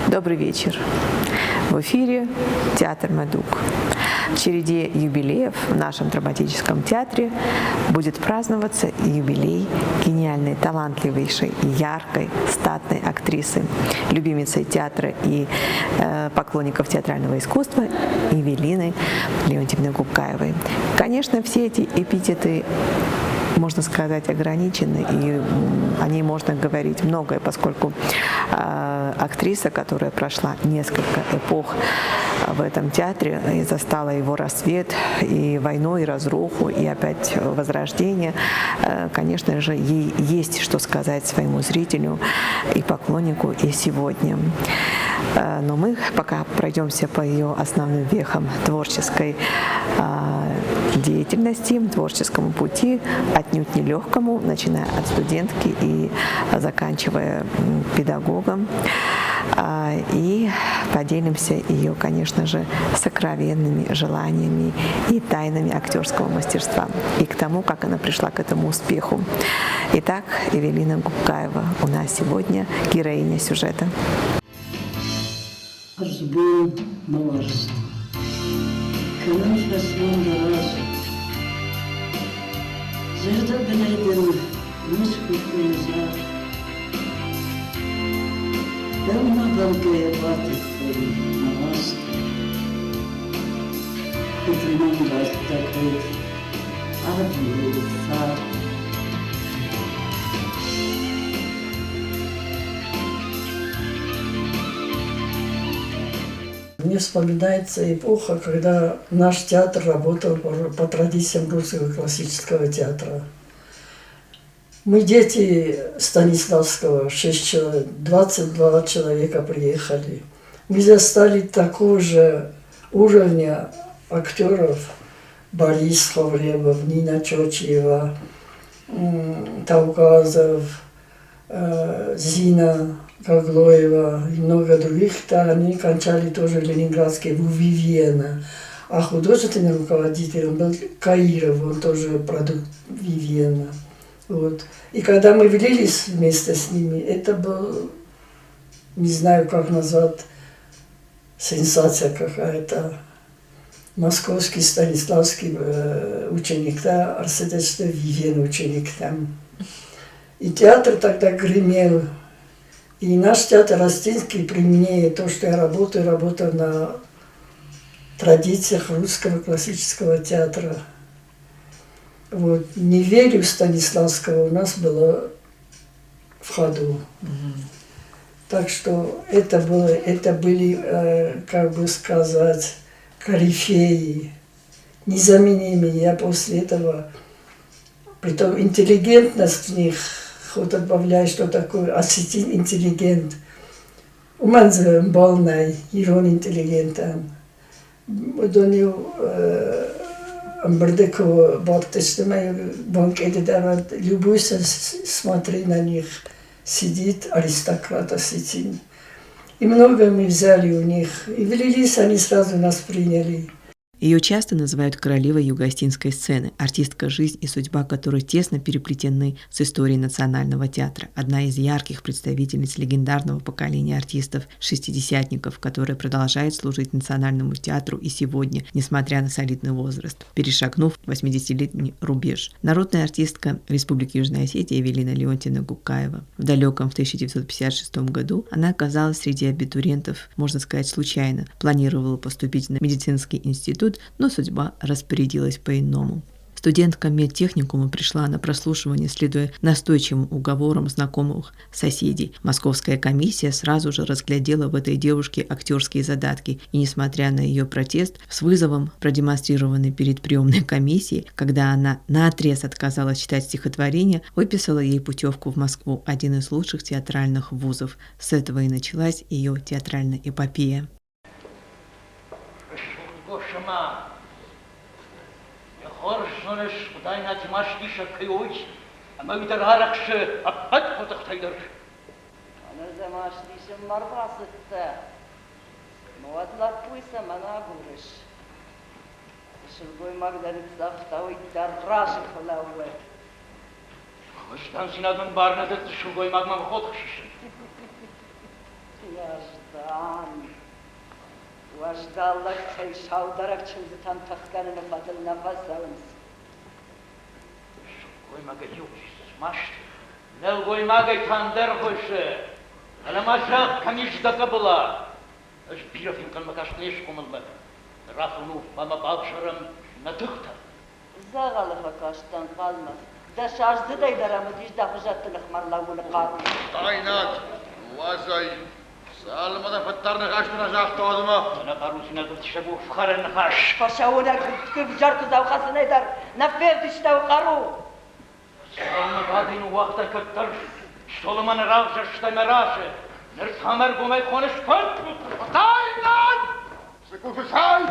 Добрый вечер. В эфире театр «Медук». В череде юбилеев в нашем драматическом театре будет праздноваться юбилей гениальной, талантливейшей, яркой, статной актрисы, любимицы театра и поклонников театрального искусства Евелины Леонтьевны Гукаевой. Конечно, все эти эпитеты, можно сказать, ограничены, и о ней можно говорить многое, поскольку актриса, которая прошла несколько эпох в этом театре и застала его расцвет, и войну, и разруху, и опять возрождение, конечно же, ей есть что сказать своему зрителю и поклоннику и сегодня. Но мы пока пройдемся по ее основным вехам творческой деятельности, творческому пути, отнюдь нелегкому, начиная от студентки и заканчивая педагогом. И поделимся ее, конечно же, сокровенными желаниями и тайнами актерского мастерства, и к тому, как она пришла к этому успеху. Итак, Евелина Гукаева у нас сегодня героиня сюжета. Разбил множество, kanal resminde razı. Zırda bileydin, müşkülünüze. Damla dalgaya batıktın, namazdı. Kıtının rastda kayıp, adlı far. Мне вспоминается эпоха, когда наш театр работал по традициям русского классического театра. Мы дети Станиславского, 22 человека приехали. Мы застали такого же уровня актеров: Борис Хавребов, Нина Чочева, Тауказов, Зина Гаглоева и много других. Да, они кончали тоже ленинградский в Вивьена. А художественный руководитель он был Каиров, он тоже продукт Вивьена. Вот. И когда мы влились вместе с ними, это был, не знаю, как назвать, сенсация какая-то. Московский Станиславский ученик, да, Арсенальский Вивьен ученик там. И театр тогда гремел. И наш театр Остинский, при мне, то, что я работаю на традициях русского классического театра. Вот. «Не Станиславского у нас было в ходу. Так что это были, как бы сказать, корифеи, незаменимые. Я после этого, притом интеллигентность в них, хоть отбавляй, что такое осетин интеллигент. У меня полный, ирон интеллигентен. До него Амбардекова Бактестема банкеты давать, любуйся, смотри на них, сидит аристократ осетин. И много мы взяли у них, и влились, они сразу нас приняли. Ее часто называют королевой юго-остинской сцены, артистка, жизнь и судьба которой тесно переплетены с историей национального театра. Одна из ярких представительниц легендарного поколения артистов-шестидесятников, которая продолжает служить национальному театру и сегодня, несмотря на солидный возраст, перешагнув 80-летний рубеж. Народная артистка Республики Южная Осетия Евелина Леонтьевна Гукаева. В далеком 1956 году она оказалась среди абитуриентов, можно сказать, случайно. Планировала поступить на медицинский институт, но судьба распорядилась по-иному. Студентка медтехникума пришла на прослушивание, следуя настойчивым уговорам знакомых соседей. Московская комиссия сразу же разглядела в этой девушке актерские задатки и, несмотря на ее протест, с вызовом, продемонстрированный перед приемной комиссией, когда она наотрез отказалась читать стихотворение, выписала ей путевку в Москву, один из лучших театральных вузов. С этого и началась ее театральная эпопея. Хоршонеш кудай на тимашки шакаюч, а мы видар харакше апат хотахтайдар. Она замашлишем марвасытта. Муадлат пуйса мана гурыш. Шылгой магдарит зафтауй дарраши хлауэ. Хоштан синадун барнадат шугой магмам хотхшиш. Яждан. Важдаллак цей шаударак чылдытан тахканына фадыл нафасауынс. Шугой мага южис, машт. Нелгой мага тандер хоше. Аламашак камишдака была. Аж биров имкан макашнеш кумылбак. Рафуну мама бакшарам натыхта. Зағалыға каштан қалмас. Да шажды дайдарамы дижда хужаттылық марлауыны қарны. Тайнат, вазай, салмада фаттарны қаштына жақты одыма. Ана қарусына күлтішабу фхарын хаш. Пашауына күп жарты завқасын айдар. Нафер діштау қару. Салма гадин уақта көттір. Соломан равша штамераши. Ныртамер гумай қоныш пөт. Тайнат! Секуфисай!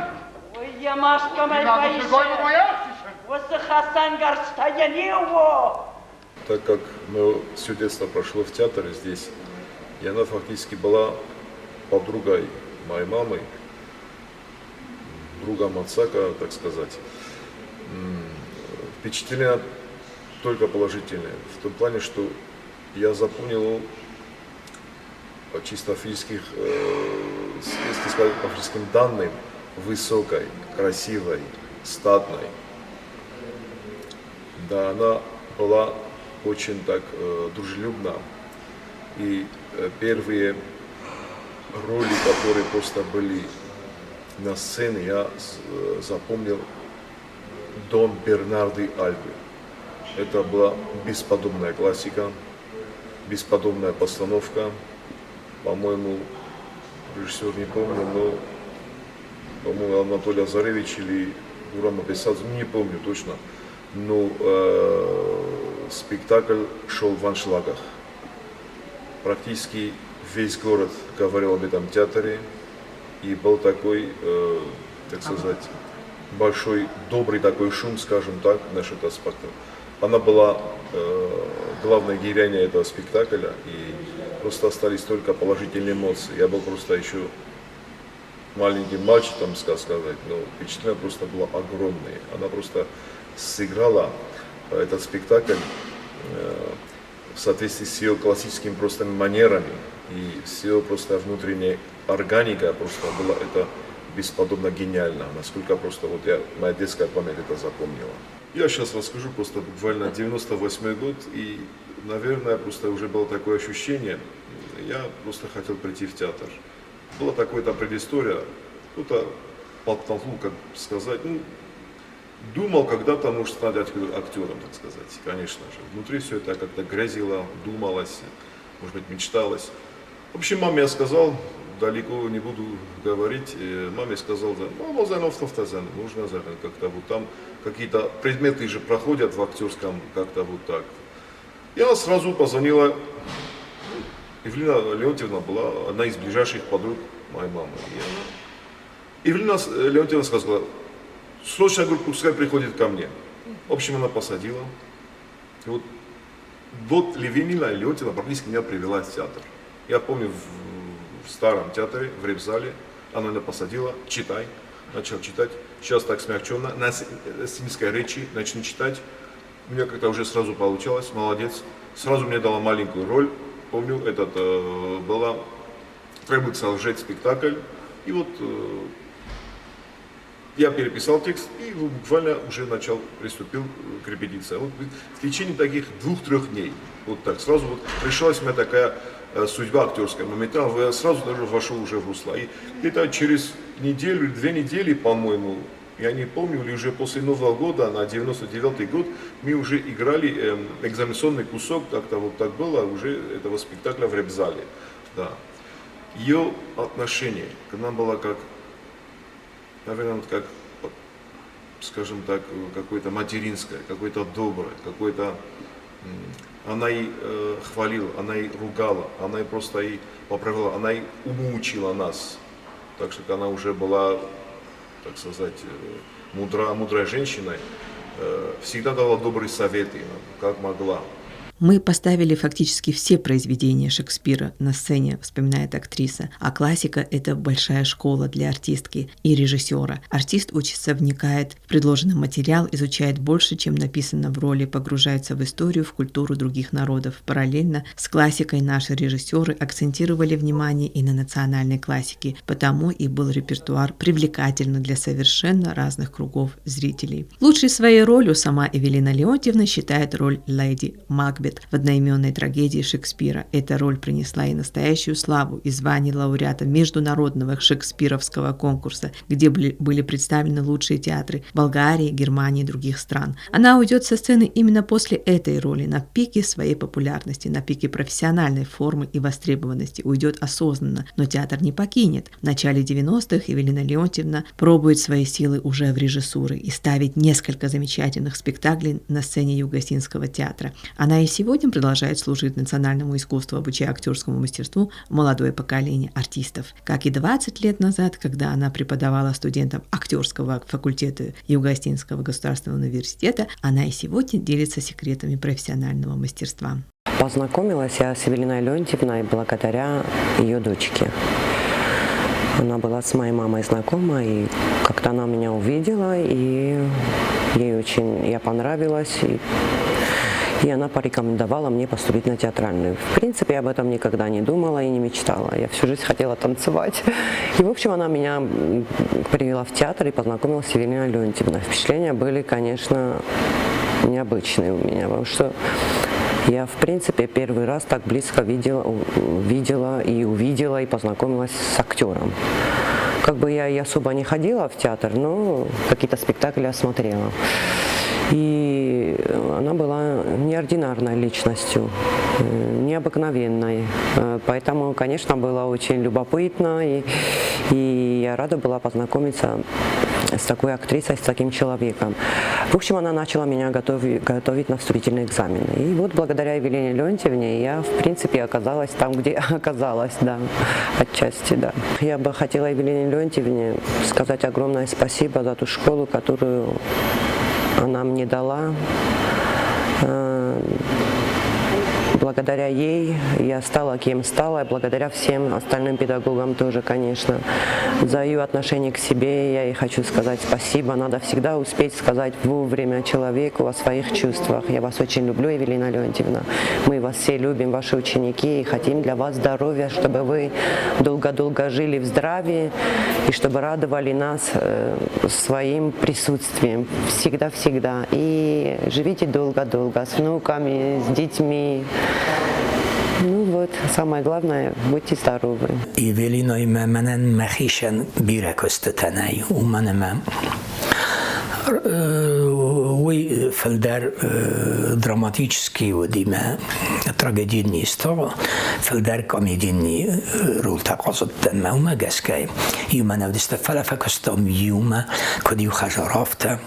Ой, ямашка май Надо шигой байше. боясишь! Осы хасан гарстая не его. Так как все детство прошло в театре здесь, и она фактически была подругой моей мамы, другом отца, так сказать, впечатления только положительные. В том плане, что я запомнил по чисто физических, если сказать по физическим данным, высокой, красивой, статной. Да, она была очень так дружелюбна. И первые роли, которые просто были на сцене, я запомнил Дон Бернарди Альбы. Это была бесподобная классика, бесподобная постановка. По-моему, режиссер не помню, но, по-моему, Анатолий Азаревич или Гурам Аписадзе, не помню точно. Но спектакль шел в аншлагах. Практически весь город говорил об этом театре. И был такой, так сказать, большой, добрый такой шум, скажем так, насчет этого спектакля. Она была главной героиней этого спектакля, и просто остались только положительные эмоции. Я был просто еще маленьким мальчиком, сказать, но впечатление просто было огромное. Она просто сыграла этот спектакль в соответствии с ее классическими просто манерами и с ее просто внутренней органикой. Просто было это бесподобно гениально, насколько просто вот моя детская память это запомнила. Я сейчас расскажу просто буквально 98-й год, и, наверное, просто уже было такое ощущение, я просто хотел прийти в театр. Была такая-то предыстория, кто-то подтолкнул, как сказать, ну, думал когда-то, может, стать актером, так сказать, конечно же. Внутри все это как-то грязило, думалось, может быть, мечталось. В общем, маме я сказал, далеко не буду говорить, маме сказал, мама, нужно как-то вот там, какие-то предметы же проходят в актерском, как-то вот так. И она сразу позвонила, Евлина Леонтьевна была одна из ближайших подруг моей мамы. Евлина Леонтьевна сказала, срочно, говорю, пускай приходит ко мне. В общем, она посадила. И вот Евлина Леонтьевна практически меня привела в театр. Я помню, в старом театре, в репзале, она меня посадила, читай, начал читать. Сейчас так смягченно, на сценической речи начни читать. У меня как-то уже сразу получалось, молодец. Сразу мне дала маленькую роль. Помню, была «Требуется лжец» спектакль. И вот я переписал текст и буквально уже приступил к репетиции. Вот в течение таких 2-3 дней, вот так, сразу вот решилась у меня такая судьба актерская. Моментально я сразу даже вошел уже в русло. И где-то через неделю, 2 недели, по-моему, я не помню, или уже после Нового года, на 99-й год, мы уже играли экзаменационный кусок, как-то вот так было, уже этого спектакля в реп-зале. Да. Ее отношение к нам было как, наверное, вот как, скажем так, какое-то материнское, какое-то доброе, какое-то... Она и хвалила, она и ругала, она и просто и поправила, она и умучила нас. Так что она уже была, так сказать, мудрой женщиной, всегда давала добрые советы нам, как могла. Мы поставили фактически все произведения Шекспира на сцене, вспоминает актриса. А классика – это большая школа для артистки и режиссера. Артист учится, вникает в предложенный материал, изучает больше, чем написано в роли, погружается в историю, в культуру других народов. Параллельно с классикой наши режиссеры акцентировали внимание и на национальной классике, потому и был репертуар привлекательный для совершенно разных кругов зрителей. Лучшей своей ролью сама Эвелина Леонтьевна считает роль леди Макбет в одноименной трагедии Шекспира. Эта роль принесла ей настоящую славу и звание лауреата международного шекспировского конкурса, где были представлены лучшие театры Болгарии, Германии и других стран. Она уйдет со сцены именно после этой роли, на пике своей популярности, на пике профессиональной формы и востребованности. Уйдет осознанно, но театр не покинет. В начале 90-х Эвелина Леонтьевна пробует свои силы уже в режиссуре и ставит несколько замечательных спектаклей на сцене Юго-Осетинского театра. Она и сегодня продолжает служить национальному искусству, обучая актерскому мастерству молодое поколение артистов. Как и 20 лет назад, когда она преподавала студентам актерского факультета Юго-Осетинского государственного университета, она и сегодня делится секретами профессионального мастерства. Познакомилась я с Эвелиной Леонтьевной благодаря ее дочке. Она была с моей мамой знакома, и как-то она меня увидела, и ей очень я понравилась. И она порекомендовала мне поступить на театральную. В принципе, я об этом никогда не думала и не мечтала. Я всю жизнь хотела танцевать. И, в общем, она меня привела в театр и познакомилась с Эвелиной Леонтьевной. Впечатления были, конечно, необычные у меня, потому что я, в принципе, первый раз так близко видела и увидела и познакомилась с актером. Как бы я и особо не ходила в театр, но какие-то спектакли я смотрела. И она была неординарной личностью, необыкновенной. Поэтому, конечно, было очень любопытно, и я рада была познакомиться с такой актрисой, с таким человеком. В общем, она начала меня готовить на вступительные экзамены. И вот благодаря Эвелине Леонтьевне я, в принципе, оказалась там, где оказалась, да, отчасти, да. Я бы хотела Эвелине Леонтьевне сказать огромное спасибо за ту школу, которую она мне дала. Благодаря ей я стала кем стала, и благодаря всем остальным педагогам тоже, конечно. За ее отношение к себе я ей хочу сказать спасибо. Надо всегда успеть сказать вовремя человеку о своих чувствах. Я вас очень люблю, Эвелина Леонтьевна. Мы вас все любим, ваши ученики, и хотим для вас здоровья, чтобы вы долго-долго жили в здравии, и чтобы радовали нас своим присутствием всегда-всегда. И живите долго-долго с внуками, с детьми. Ну вот, самое главное, будьте здоровы. Evelinai menen mechischen bireköztetenei, umenem Ой, Фельдер драматический удиме трагедийный стал, Фельдер комедийный роль таказоттен ме умегескей. Юме невдисте фелефекöztem юме, кодю хажарафте.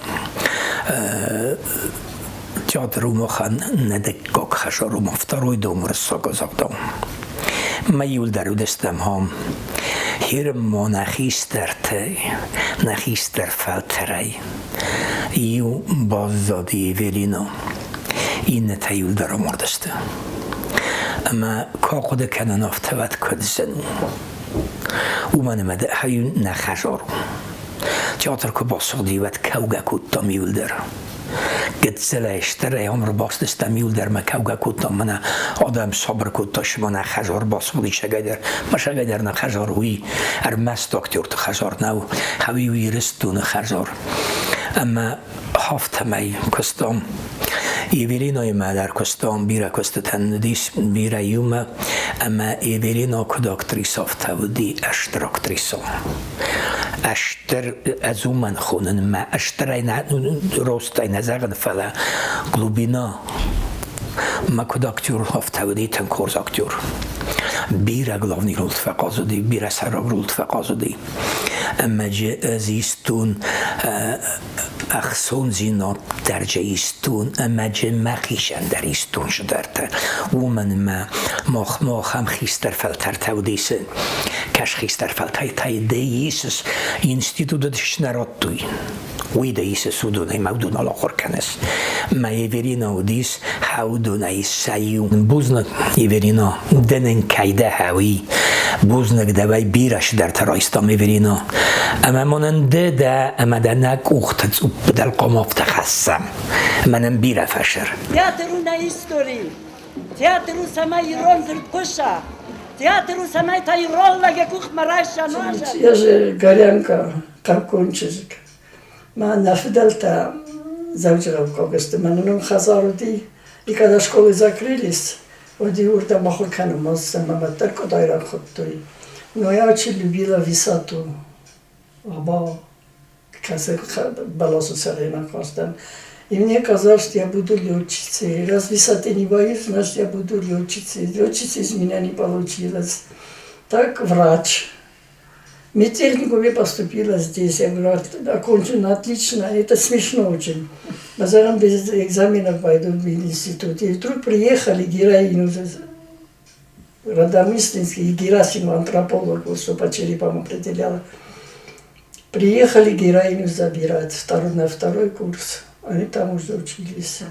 Театрумахан недекок хажарум, второй дом рассказал. Майюл дарудестем хам. Hirmo nechisterte, nechisterfelterei. Jú bazzadi Evelina. Inne te juldara mordeste. Ama kakode kenen aftevet ködzen. Umanemede hajun nechazaru. Teatrko basszadivet keugekuttam juldara. Getsele estere hamra basztesztem Julder meg kaugakuttam mana Adam sabrkuttas mana Hazar baszmodi segeder ma segedernek Hazar új mest aktőrt Hazar nau havi új restun Hazar amma haftamai köztem Evelina Imadar kostam bira kostatan dis bira yuma ama Evelina kodaktrisa vtavdi ashtraktriså. Ashter azuman khonen ma ashterayna rostayna zagan fala glubina ma kodaktyor vtavdi ten korzaktyor. Bira glavni roll tfaqazudi bira sarab roll tfaqazudi. اما زیستون اخسون زینا درجه ایستون اما جه مخیشن در ایستون شدرته ومن ما هم خیستر فلتر تودیسه کش خیستر فلتر تایده ایسس اینستیتو دادش نراد توی ویده ایسس ودونه مودون الاخر کنس ما ایورینا ودیس حودونه ایسایون بوزنک ایورینا دنن کایده هاوی بوزنک دوای بیرش در ترایستام ایورینا اما مننده ده اما ده نک اختت بدل قماف تخصم منم بیره فشر Театру на истории, театру самой ронзер куша, театру самой тай роллаге кух мараша ножа. Я же горянка, как кончик. Ма нафдалта завчера в когости, мануном хазаруди. И когда школы закрылись, оди урда махулкану масса, мама только дайра хоттуи. Но я очень любила высоту. Оба касы баласу царина костан. И мне казалось, что я буду летчицей. Раз высоты не боюсь, значит, я буду летчицей. Летчицей из меня не получилось. Так, врач. Медтехнику я поступила здесь. Я говорю, окончено отлично. Это смешно очень. Мы зараз без экзаменов пойду в институт. И вдруг приехали героину, Родомыслинский, и Герасимов, антрополог, что по черепам определяла. Приехали героиню забирать на второй курс. Они там уже учились.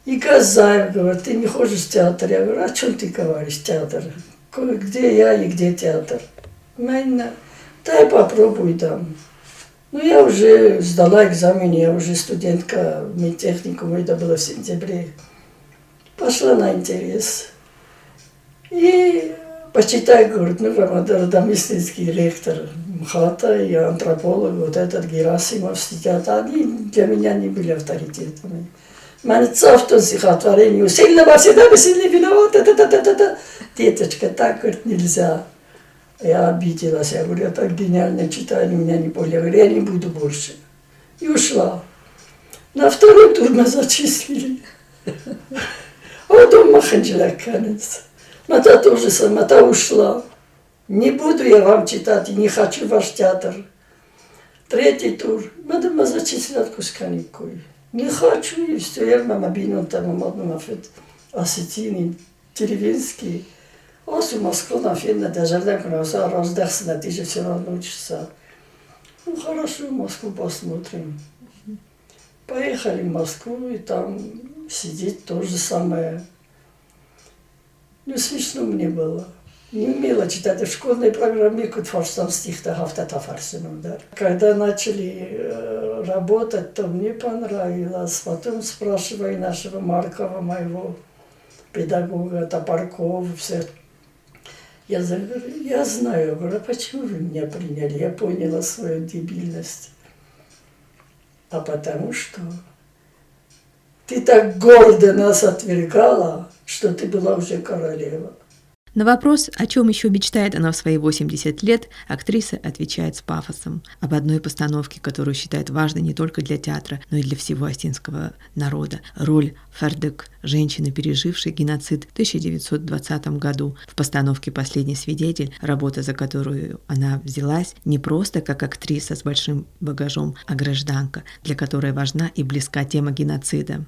И Казаев говорит, ты не ходишь в театр? Я говорю, о чем ты говоришь, театр? Где я и где театр? Меня, дай попробуй там. Ну, я уже сдала экзамен, я уже студентка медтехникума, это было в сентябре. Пошла на интерес. И почитай, говорит, ну, Родомыслинский ректор МХАТа и антрополог, вот этот Герасимов сидят, они для меня не были авторитетами. Meine Завтра стихотворение, сильно во всегда бы сильно виноват, деточка, так, говорит, нельзя. Я обиделась, я говорю, я так гениально читаю, они меня не поняли, я говорю, я не буду больше. И ушла. На второй тур мы зачислили. Вот он маханчилак конец. Мата тоже сама, та ушла. Не буду я вам читать, и не хочу ваш театр. Третий тур. Надо мы зачислять кусканикой. Не хочу, и все. Я мама бинул там, мама фет осетины, деревенские. Осу Москву на фен, даже на раздахся, на ты же все равно учишься. Ну хорошо, в Москву посмотрим. Поехали в Москву, и там сидеть то же самое. Ну, смешно мне было. Не умела читать. В школьной программе кутфорстам стих-то хафтата фарсеном, да. Когда начали работать, то мне понравилось. Потом спрашиваю нашего Маркова, моего педагога, Топоркова, все. Я знаю, говорю, почему вы меня приняли? Я поняла свою дебильность. А потому что ты так гордо нас отвергала, что ты была уже королева. На вопрос, о чем еще мечтает она в свои 80 лет, актриса отвечает с пафосом об одной постановке, которую считает важной не только для театра, но и для всего осетинского народа. Роль Фердек, женщины, пережившей геноцид в 1920 году. В постановке «Последний свидетель», работа, за которую она взялась, не просто как актриса с большим багажом, а гражданка, для которой важна и близка тема геноцида.